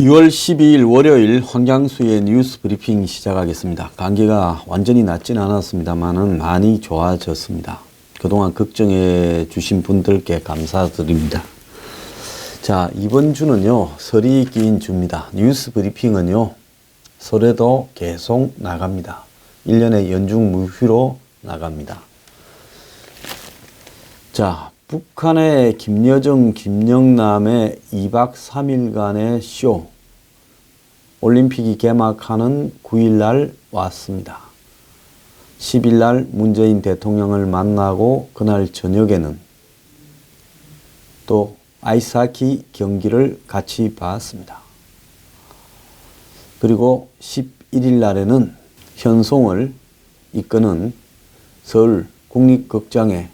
2월 12일 월요일 황장수의 뉴스 브리핑 시작하겠습니다. 감기가 완전히 낫진 않았습니다만은 많이 좋아졌습니다. 그동안 걱정해 주신 분들께 감사드립니다. 자, 이번 주는요, 설이 낀 주입니다. 뉴스 브리핑은요, 설에도 계속 나갑니다. 1년에 연중 무휴로 나갑니다. 자, 북한의 김여정, 김영남의 2박 3일간의 쇼, 올림픽이 개막하는 9일날 왔습니다. 10일날 문재인 대통령을 만나고 그날 저녁에는 또 아이스하키 경기를 같이 봤습니다. 그리고 11일날에는 현송을 이끄는 서울 국립극장에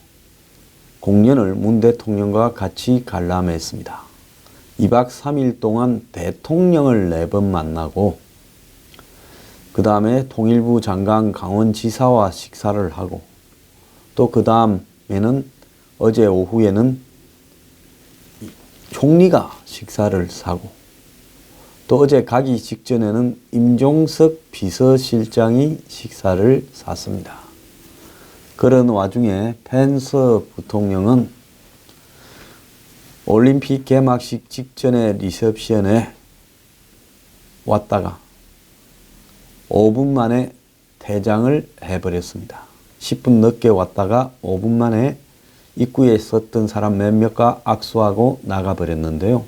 공연을 문 대통령과 같이 관람했습니다. 2박 3일 동안 대통령을 4번 만나고 그 다음에 통일부 장관 강원지사와 식사를 하고 또 그 다음에는 어제 오후에는 총리가 식사를 사고 또 어제 가기 직전에는 임종석 비서실장이 식사를 샀습니다. 그런 와중에 펜스 부통령은 올림픽 개막식 직전에 리셉션에 왔다가 5분 만에 퇴장을 해버렸습니다. 10분 늦게 왔다가 5분 만에 입구에 있었던 사람 몇몇과 악수하고 나가버렸는데요.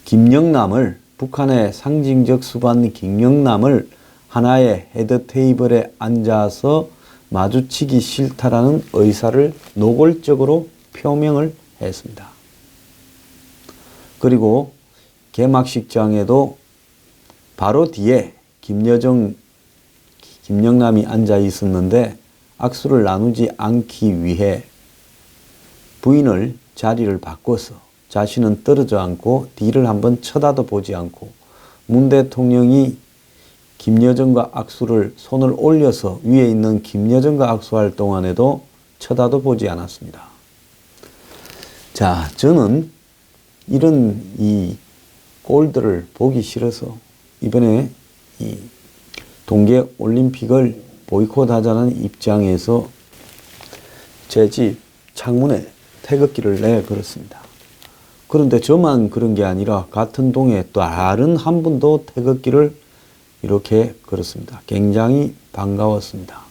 김영남을, 북한의 상징적 수반 김영남을 하나의 헤드 테이블에 앉아서 마주치기 싫다라는 의사를 노골적으로 표명을 했습니다. 그리고 개막식장에도 바로 뒤에 김여정, 김영남이 앉아 있었는데 악수를 나누지 않기 위해 부인을 자리를 바꿔서 자신은 떨어져 앉고 뒤를 한번 쳐다도 보지 않고 문 대통령이 김여정과 악수를 손을 올려서 위에 있는 김여정과 악수할 동안에도 쳐다도 보지 않았습니다. 자, 저는 이런 이 꼴들을 보기 싫어서 이번에 이 동계올림픽을 보이콧하자는 입장에서 제 집 창문에 태극기를 내걸었습니다. 그런데 저만 그런 게 아니라 같은 동에 또 다른 한 분도 태극기를 이렇게 걸었습니다. 굉장히 반가웠습니다.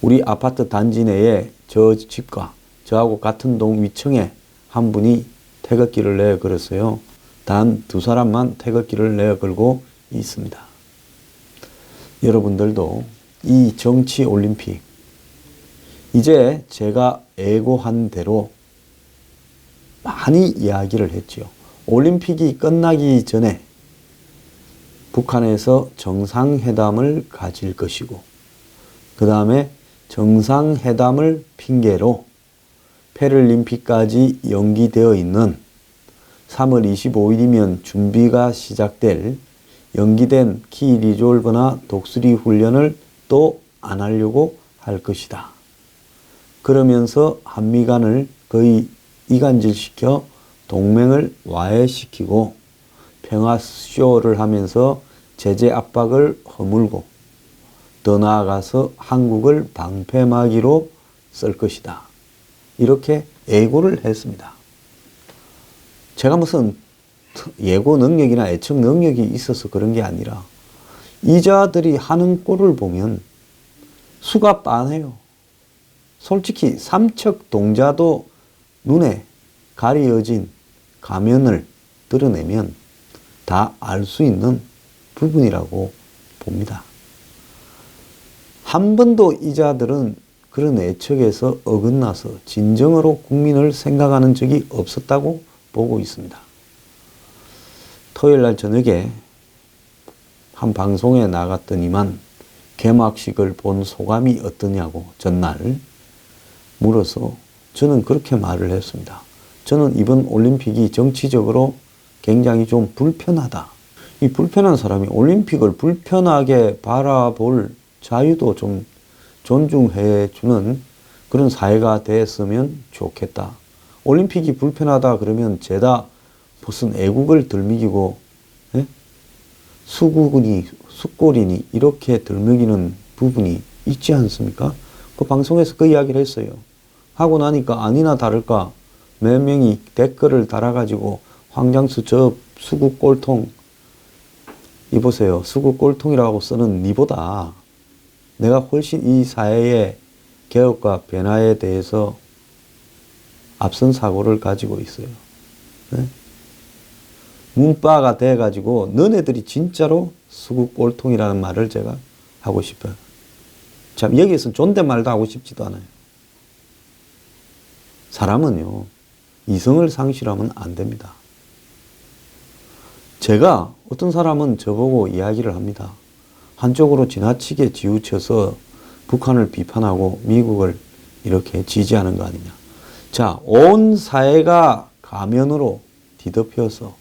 우리 아파트 단지 내에 저 집과 저하고 같은 동 위층에 한 분이 태극기를 내어 걸었어요. 단 2사람만 태극기를 내어 걸고 있습니다. 여러분들도 이 정치 올림픽, 이제 제가 예고한 대로 많이 이야기를 했죠. 올림픽이 끝나기 전에 북한에서 정상회담을 가질 것이고 그 다음에 정상회담을 핑계로 패럴림픽까지 연기되어 있는 3월 25일이면 준비가 시작될 연기된 키 리졸버나 독수리 훈련을 또 안 하려고 할 것이다. 그러면서 한미 간을 거의 이간질시켜 동맹을 와해시키고 평화쇼를 하면서 제재 압박을 허물고 더 나아가서 한국을 방패막이로 쓸 것이다. 이렇게 예고를 했습니다. 제가 무슨 예고 능력이나 예측 능력이 있어서 그런 게 아니라 이자들이 하는 꼴을 보면 수가 빤해요. 솔직히 삼척 동자도 눈에 가려진 가면을 드러내면 다 알 수 있는 부분이라고 봅니다. 한 번도 이자들은 그런 예측에서 어긋나서 진정으로 국민을 생각하는 적이 없었다고 보고 있습니다. 토요일 날 저녁에 한 방송에 나갔더니만 개막식을 본 소감이 어떠냐고 전날 물어서 저는 그렇게 말을 했습니다. 저는 이번 올림픽이 정치적으로 굉장히 좀 불편하다. 이 불편한 사람이 올림픽을 불편하게 바라볼 자유도 좀 존중해 주는 그런 사회가 됐으면 좋겠다. 올림픽이 불편하다 그러면 죄다 무슨 애국을 들먹이고 수국이니 숫골이니 이렇게 들먹이는 부분이 있지 않습니까? 그 방송에서 그 이야기를 했어요. 하고 나니까 아니나 다를까 몇 명이 댓글을 달아가지고 황장수 저 수국 꼴통 이보세요. 수국 꼴통이라고 쓰는 니보다 내가 훨씬 이 사회의 개혁과 변화에 대해서 앞선 사고를 가지고 있어요. 네? 문바가 돼가지고 너네들이 진짜로 수국 꼴통이라는 말을 제가 하고 싶어요. 참 여기에서는 존댓말도 하고 싶지도 않아요. 사람은요 이성을 상실하면 안 됩니다. 제가 어떤 사람은 저보고 이야기를 합니다. 한쪽으로 지나치게 지우쳐서 북한을 비판하고 미국을 이렇게 지지하는 거 아니냐. 자, 온 사회가 가면으로 뒤덮여서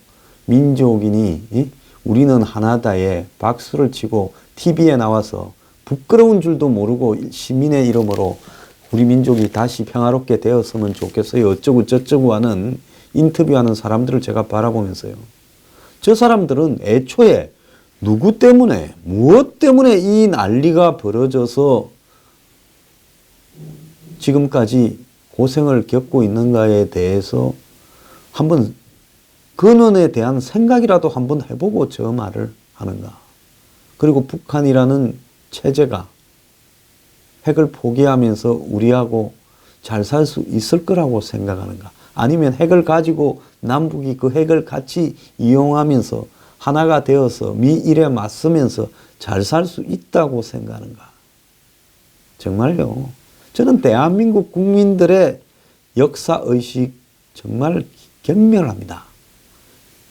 민족이니 우리는 하나다에 박수를 치고 TV에 나와서 부끄러운 줄도 모르고 시민의 이름으로 우리 민족이 다시 평화롭게 되었으면 좋겠어요. 어쩌고 저쩌고 하는 인터뷰하는 사람들을 제가 바라보면서요. 저 사람들은 애초에 누구 때문에 무엇 때문에 이 난리가 벌어져서 지금까지 고생을 겪고 있는가에 대해서 한번 근원에 대한 생각이라도 한번 해보고 저 말을 하는가. 그리고 북한이라는 체제가 핵을 포기하면서 우리하고 잘 살 수 있을 거라고 생각하는가. 아니면 핵을 가지고 남북이 그 핵을 같이 이용하면서 하나가 되어서 미일에 맞서면서 잘 살 수 있다고 생각하는가. 정말요. 저는 대한민국 국민들의 역사의식 정말 경멸합니다.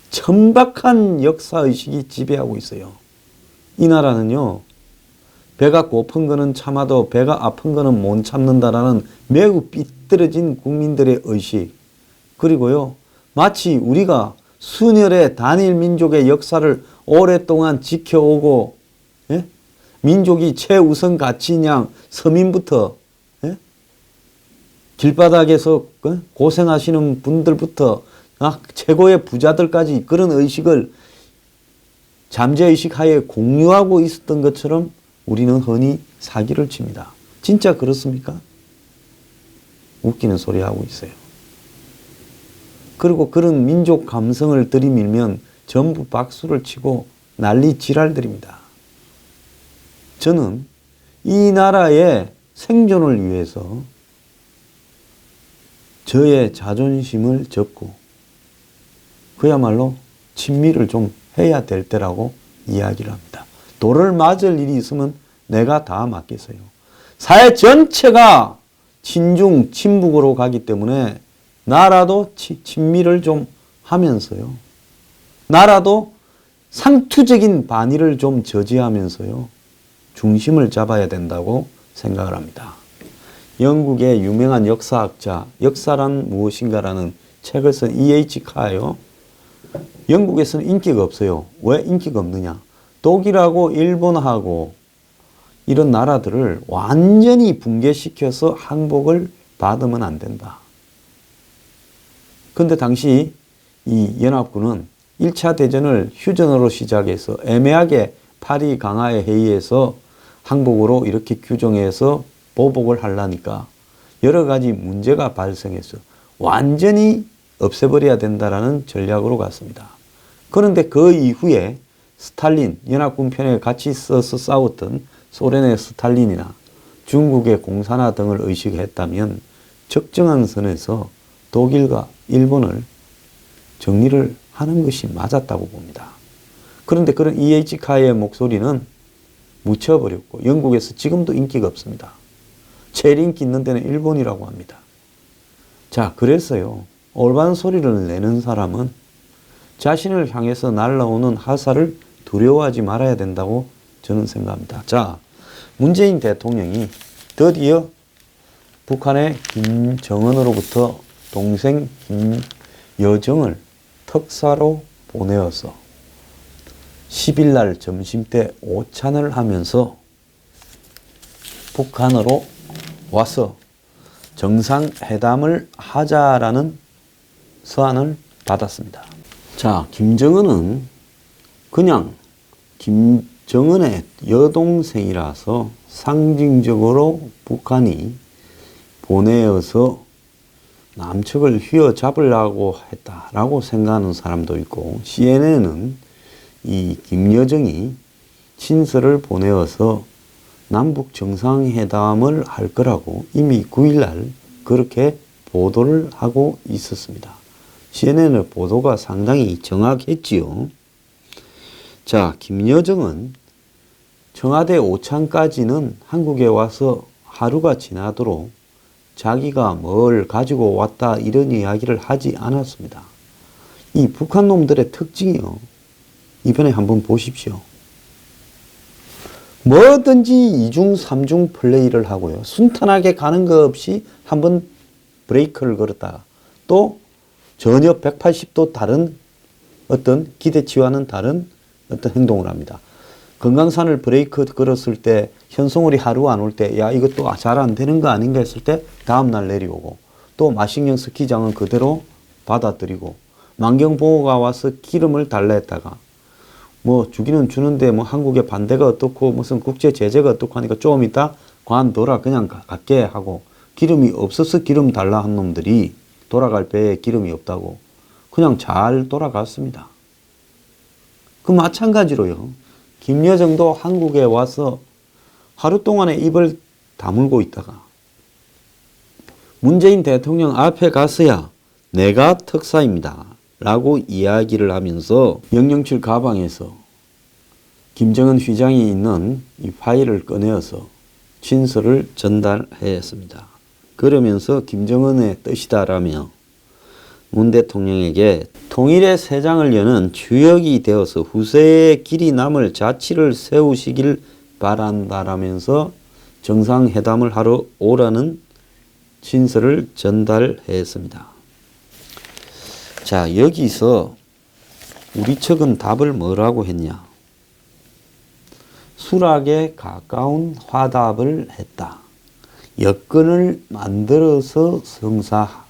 천박한 역사의식이 지배하고 있어요. 이 나라는요. 배가 고픈 거는 참아도 배가 아픈 거는 못 참는다라는 매우 삐뚤어진 국민들의 의식. 그리고요. 마치 우리가 순혈의 단일 민족의 역사를 오랫동안 지켜오고 예? 민족이 최우선 가치인 양 서민부터 예? 길바닥에서 고생하시는 분들부터 최고의 부자들까지 그런 의식을 잠재의식 하에 공유하고 있었던 것처럼 우리는 흔히 사기를 칩니다. 진짜 그렇습니까? 웃기는 소리 하고 있어요. 그리고 그런 민족 감성을 들이밀면 전부 박수를 치고 난리 지랄들입니다. 저는 이 나라의 생존을 위해서 저의 자존심을 접고 그야말로 친미를 좀 해야 될 때라고 이야기를 합니다. 돌을 맞을 일이 있으면 내가 다 맞겠어요. 사회 전체가 친중, 친북으로 가기 때문에 나라도 친미를 좀 하면서요. 나라도 상투적인 반의를 좀 저지하면서요. 중심을 잡아야 된다고 생각을 합니다. 영국의 유명한 역사학자 역사란 무엇인가라는 책을 쓴 E.H. 카요. 영국에서는 인기가 없어요. 왜 인기가 없느냐? 독일하고 일본하고 이런 나라들을 완전히 붕괴시켜서 항복을 받으면 안 된다. 그런데 당시 이 연합군은 1차 대전을 휴전으로 시작해서 애매하게 파리 강화의 회의에서 항복으로 이렇게 규정해서 보복을 하려니까 여러 가지 문제가 발생해서 완전히 없애버려야 된다라는 전략으로 갔습니다. 그런데 그 이후에 스탈린, 연합군 편에 같이 서서 싸웠던 소련의 스탈린이나 중국의 공산화 등을 의식했다면 적정한 선에서 독일과 일본을 정리를 하는 것이 맞았다고 봅니다. 그런데 그런 E.H. 카의 목소리는 묻혀버렸고 영국에서 지금도 인기가 없습니다. 제일 인기 있는 데는 일본이라고 합니다. 자, 그래서요. 올바른 소리를 내는 사람은 자신을 향해서 날아오는 화살을 두려워하지 말아야 된다고 저는 생각합니다. 자, 문재인 대통령이 드디어 북한의 김정은으로부터 동생 김여정을 특사로 보내어서 10일 날 점심때 오찬을 하면서 북한으로 와서 정상회담을 하자라는 서한을 받았습니다. 자, 김정은은 그냥 김정은의 여동생이라서 상징적으로 북한이 보내어서 남측을 휘어잡으려고 했다라고 생각하는 사람도 있고, CNN은 이 김여정이 친서를 보내어서 남북 정상회담을 할 거라고 이미 9일날 그렇게 보도를 하고 있었습니다. CNN의 보도가 상당히 정확했지요. 자, 김여정은 청와대 오창까지는 한국에 와서 하루가 지나도록 자기가 뭘 가지고 왔다 이런 이야기를 하지 않았습니다. 이 북한 놈들의 특징이요. 이번에 한번 보십시오. 뭐든지 이중 삼중 플레이를 하고요. 순탄하게 가는 거 없이 한번 브레이크를 걸었다가 또 전혀 180도 다른 어떤 기대치와는 다른 어떤 행동을 합니다. 금강산을 브레이크 걸었을 때 현송월이 하루 안 올 때 야 이것도 잘 안 되는 거 아닌가 했을 때 다음날 내려오고, 또 마식령 스키장은 그대로 받아들이고, 만경보호가 와서 기름을 달라 했다가 뭐 주기는 주는데 뭐 한국의 반대가 어떻고 무슨 국제 제재가 어떻고 하니까 조금 있다 관둬라 그냥 갈게 하고, 기름이 없어서 기름 달라 한 놈들이 돌아갈 배에 기름이 없다고 그냥 잘 돌아갔습니다. 그 마찬가지로요. 김여정도 한국에 와서 하루 동안에 입을 다물고 있다가 문재인 대통령 앞에 가서야 내가 특사입니다 라고 이야기를 하면서 007 가방에서 김정은 휘장이 있는 이 파일을 꺼내어서 친서를 전달했습니다. 그러면서 김정은의 뜻이다라며 문 대통령에게 통일의 새 장을 여는 주역이 되어서 후세의 길이 남을 자치를 세우시길 바란다라면서 정상회담을 하러 오라는 친서를 전달했습니다. 자, 여기서 우리 측은 답을 뭐라고 했냐? 수락에 가까운 화답을 했다. 여건을 만들어서 성사시켜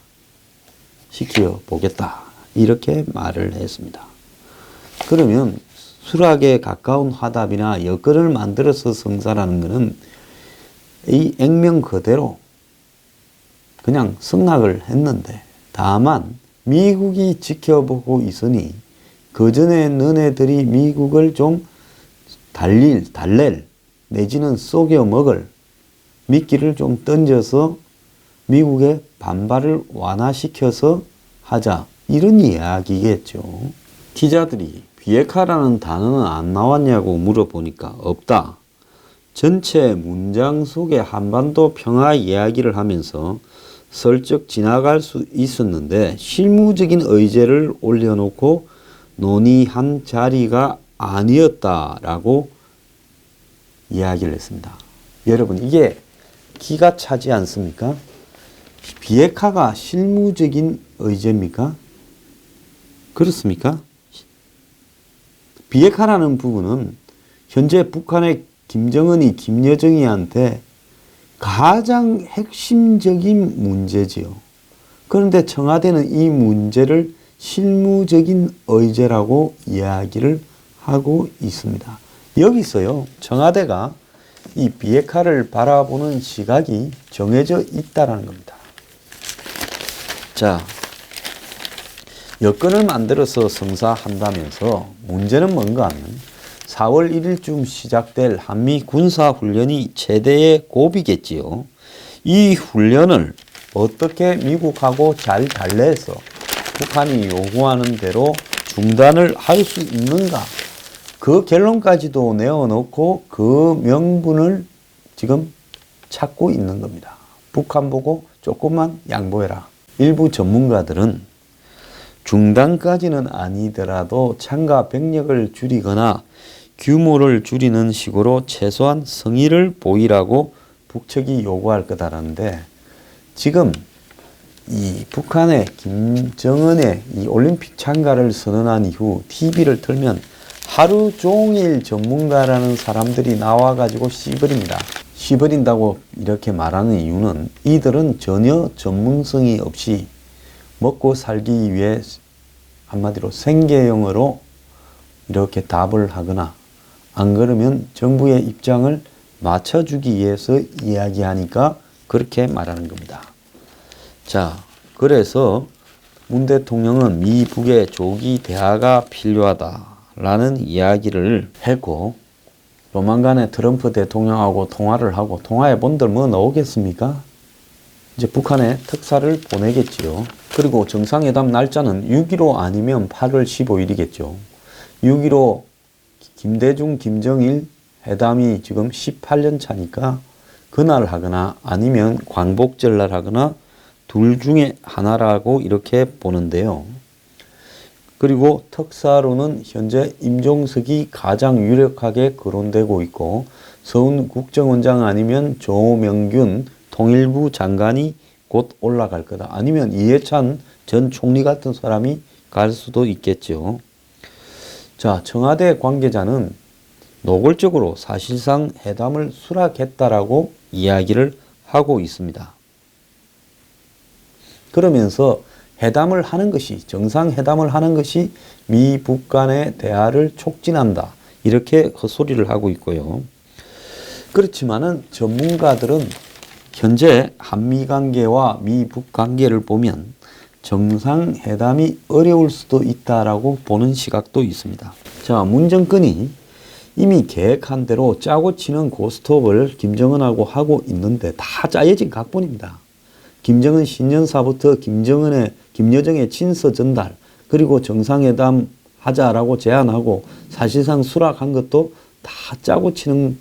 보겠다. 이렇게 말을 했습니다. 그러면 수락에 가까운 화답이나 여건을 만들어서 성사라는 것은 이 액면 그대로 그냥 승낙을 했는데, 다만 미국이 지켜보고 있으니 그 전에 너네들이 미국을 좀 달랠 내지는 속여 먹을 미끼를 좀 던져서 미국의 반발을 완화시켜서 하자, 이런 이야기겠죠. 기자들이 비핵화라는 단어는 안 나왔냐고 물어보니까 없다. 전체 문장 속에 한반도 평화 이야기를 하면서 슬쩍 지나갈 수 있었는데 실무적인 의제를 올려놓고 논의한 자리가 아니었다라고 이야기를 했습니다. 여러분, 이게 기가 차지 않습니까? 비핵화가 실무적인 의제입니까? 그렇습니까? 비핵화라는 부분은 현재 북한의 김정은이 김여정이한테 가장 핵심적인 문제지요. 그런데 청와대는 이 문제를 실무적인 의제라고 이야기를 하고 있습니다. 여기서요, 청와대가 이 비핵화를 바라보는 시각이 정해져 있다는 겁니다. 자, 여건을 만들어서 성사한다면서 문제는 뭔가 하면 4월 1일쯤 시작될 한미 군사훈련이 최대의 고비겠지요. 이 훈련을 어떻게 미국하고 잘 달래서 북한이 요구하는 대로 중단을 할 수 있는가, 그 결론까지도 내어놓고 그 명분을 지금 찾고 있는 겁니다. 북한 보고 조금만 양보해라. 일부 전문가들은 중단까지는 아니더라도 참가 병력을 줄이거나 규모를 줄이는 식으로 최소한 성의를 보이라고 북측이 요구할 거다라는데, 지금 이 북한의 김정은의 이 올림픽 참가를 선언한 이후 TV를 틀면 하루 종일 전문가라는 사람들이 나와가지고 씨버립니다. 씨버린다고 이렇게 말하는 이유는 이들은 전혀 전문성이 없이 먹고 살기 위해 한마디로 생계형으로 이렇게 답을 하거나 안 그러면 정부의 입장을 맞춰주기 위해서 이야기하니까 그렇게 말하는 겁니다. 자, 그래서 문 대통령은 미북의 조기 대화가 필요하다라는 이야기를 했고, 조만간에 트럼프 대통령하고 통화를 하고, 통화해 본들 뭐 나오겠습니까? 이제 북한에 특사를 보내겠지요. 그리고 정상회담 날짜는 6.15 아니면 8월 15일이겠죠. 6.15 김대중, 김정일 회담이 지금 18년 차니까 그날 하거나 아니면 광복절날 하거나 둘 중에 하나라고 이렇게 보는데요. 그리고 특사로는 현재 임종석이 가장 유력하게 거론되고 있고, 서훈 국정원장 아니면 조명균 통일부 장관이 곧 올라갈 거다. 아니면 이해찬 전 총리 같은 사람이 갈 수도 있겠죠. 자, 청와대 관계자는 노골적으로 사실상 회담을 수락했다라고 이야기를 하고 있습니다. 그러면서 회담을 하는 것이, 정상회담을 하는 것이 미북 간의 대화를 촉진한다, 이렇게 헛소리를 하고 있고요. 그렇지만은 전문가들은 현재 한미관계와 미북관계를 보면 정상회담이 어려울 수도 있다라고 보는 시각도 있습니다. 자, 문 정권이 이미 계획한 대로 짜고 치는 고스톱을 김정은하고 하고 있는데 다 짜여진 각본입니다. 김정은 신년사부터 김여정의 친서 전달, 그리고 정상회담 하자라고 제안하고 사실상 수락한 것도 다 짜고 치는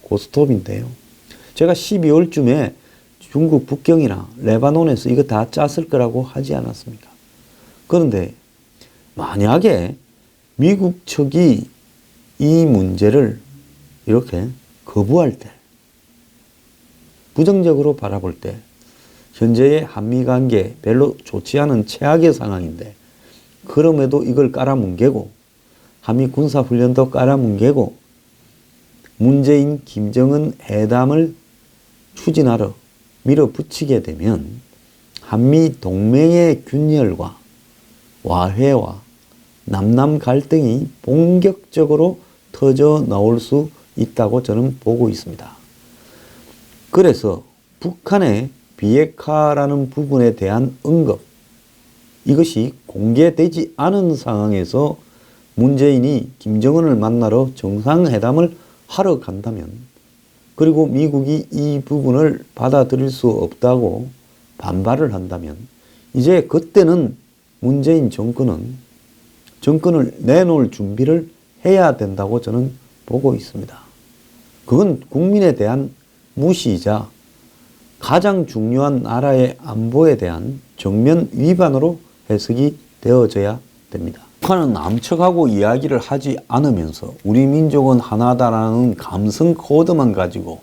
고스톱인데요. 제가 12월쯤에 중국 북경이나 레바논에서 이거 다 짰을 거라고 하지 않았습니까? 그런데 만약에 미국 측이 이 문제를 이렇게 거부할 때, 부정적으로 바라볼 때, 현재의 한미관계 별로 좋지 않은 최악의 상황인데, 그럼에도 이걸 깔아뭉개고 한미 군사훈련도 깔아뭉개고 문재인 김정은 회담을 추진하러 밀어붙이게 되면 한미 동맹의 균열과 와해와 남남 갈등이 본격적으로 터져 나올 수 있다고 저는 보고 있습니다. 그래서 북한의 비핵화라는 부분에 대한 언급, 이것이 공개되지 않은 상황에서 문재인이 김정은을 만나러 정상회담을 하러 간다면, 그리고 미국이 이 부분을 받아들일 수 없다고 반발을 한다면, 이제 그때는 문재인 정권을 내놓을 준비를 해야 된다고 저는 보고 있습니다. 그건 국민에 대한 무시이자 가장 중요한 나라의 안보에 대한 정면 위반으로 해석이 되어져야 됩니다. 북한은 남측하고 이야기를 하지 않으면서 우리 민족은 하나다라는 감성 코드만 가지고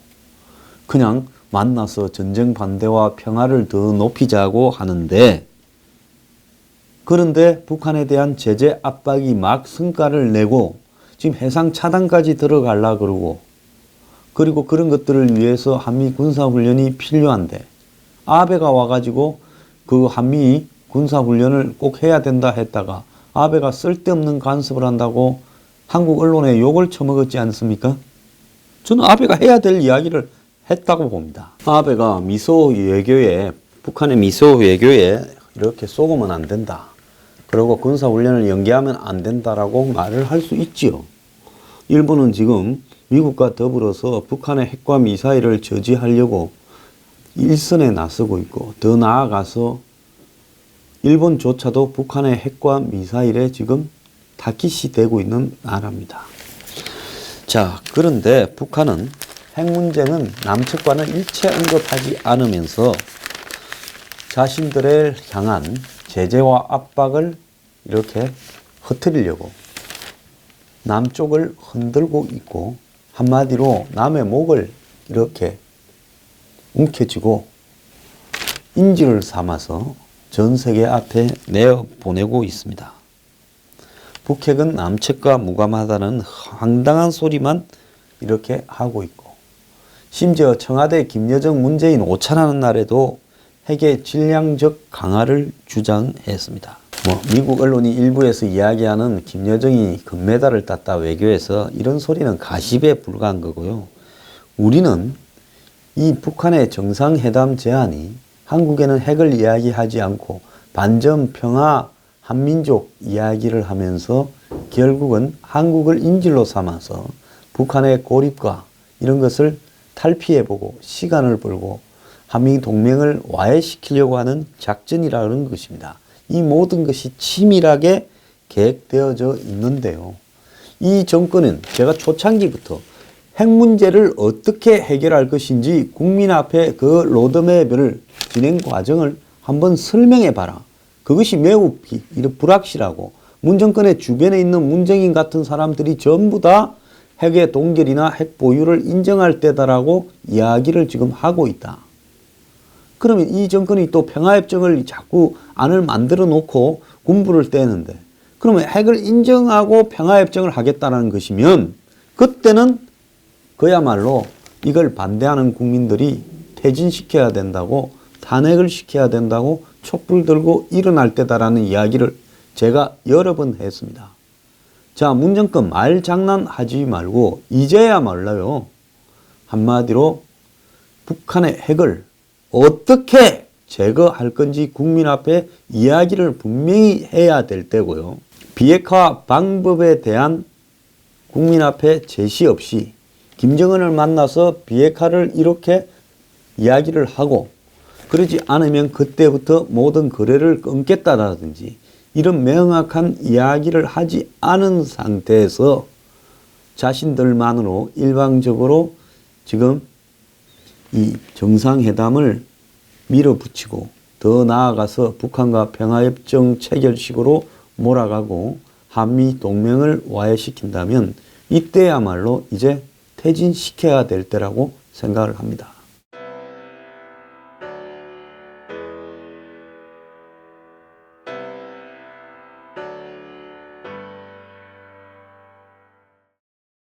그냥 만나서 전쟁 반대와 평화를 더 높이자고 하는데, 그런데 북한에 대한 제재 압박이 막 성과를 내고 지금 해상 차단까지 들어가려고 그러고, 그리고 그런 것들을 위해서 한미 군사훈련이 필요한데 아베가 와가지고 그 한미 군사훈련을 꼭 해야 된다 했다가 아베가 쓸데없는 간섭을 한다고 한국 언론에 욕을 처먹었지 않습니까? 저는 아베가 해야 될 이야기를 했다고 봅니다. 아베가 미소 외교에, 북한의 미소 외교에 이렇게 쏘으면 안 된다, 그리고 군사훈련을 연기하면 안 된다라고 말을 할 수 있지요. 일본은 지금 미국과 더불어서 북한의 핵과 미사일을 저지하려고 일선에 나서고 있고, 더 나아가서 일본조차도 북한의 핵과 미사일에 지금 타깃이 되고 있는 나라입니다. 자, 그런데 북한은 핵 문제는 남측과는 일체 언급하지 않으면서 자신들을 향한 제재와 압박을 이렇게 흐트리려고 남쪽을 흔들고 있고, 한마디로 남의 목을 이렇게 움켜쥐고 인질을 삼아서 전 세계 앞에 내어보내고 있습니다. 북핵은 남측과 무관하다는 황당한 소리만 이렇게 하고 있고, 심지어 청와대 김여정 문재인 오찬하는 날에도 핵의 질량적 강화를 주장했습니다. 미국 언론이 일부에서 이야기하는 김여정이 금메달을 땄다 외교에서 이런 소리는 가십에 불과한 거고요. 우리는 이 북한의 정상회담 제안이 한국에는 핵을 이야기하지 않고 반전 평화 한민족 이야기를 하면서 결국은 한국을 인질로 삼아서 북한의 고립과 이런 것을 탈피해보고 시간을 벌고 한미 동맹을 와해시키려고 하는 작전이라는 것입니다. 이 모든 것이 치밀하게 계획되어져 있는데요. 이 정권은 제가 초창기부터 핵 문제를 어떻게 해결할 것인지 국민 앞에 그 로드맵을 진행 과정을 한번 설명해 봐라. 그것이 매우 불확실하고 문 정권의 주변에 있는 문정인 같은 사람들이 전부 다 핵의 동결이나 핵 보유를 인정할 때다라고 이야기를 지금 하고 있다. 그러면 이 정권이 또 평화협정을 자꾸 안을 만들어 놓고 군부를 떼는데 그러면 핵을 인정하고 평화협정을 하겠다는 것이면 그때는 그야말로 이걸 반대하는 국민들이 퇴진시켜야 된다고 탄핵을 시켜야 된다고 촛불 들고 일어날 때다라는 이야기를 제가 여러 번 했습니다. 자, 문정권 말장난하지 말고 이제야말로요. 한마디로 북한의 핵을 어떻게 제거할 건지 국민 앞에 이야기를 분명히 해야 될 때고요. 비핵화 방법에 대한 국민 앞에 제시 없이 김정은을 만나서 비핵화를 이렇게 이야기를 하고 그러지 않으면 그때부터 모든 거래를 끊겠다라든지 이런 명확한 이야기를 하지 않은 상태에서 자신들만으로 일방적으로 지금 이 정상회담을 밀어붙이고 더 나아가서 북한과 평화협정 체결식으로 몰아가고 한미 동맹을 와해시킨다면 이때야말로 이제 퇴진시켜야 될 때라고 생각을 합니다.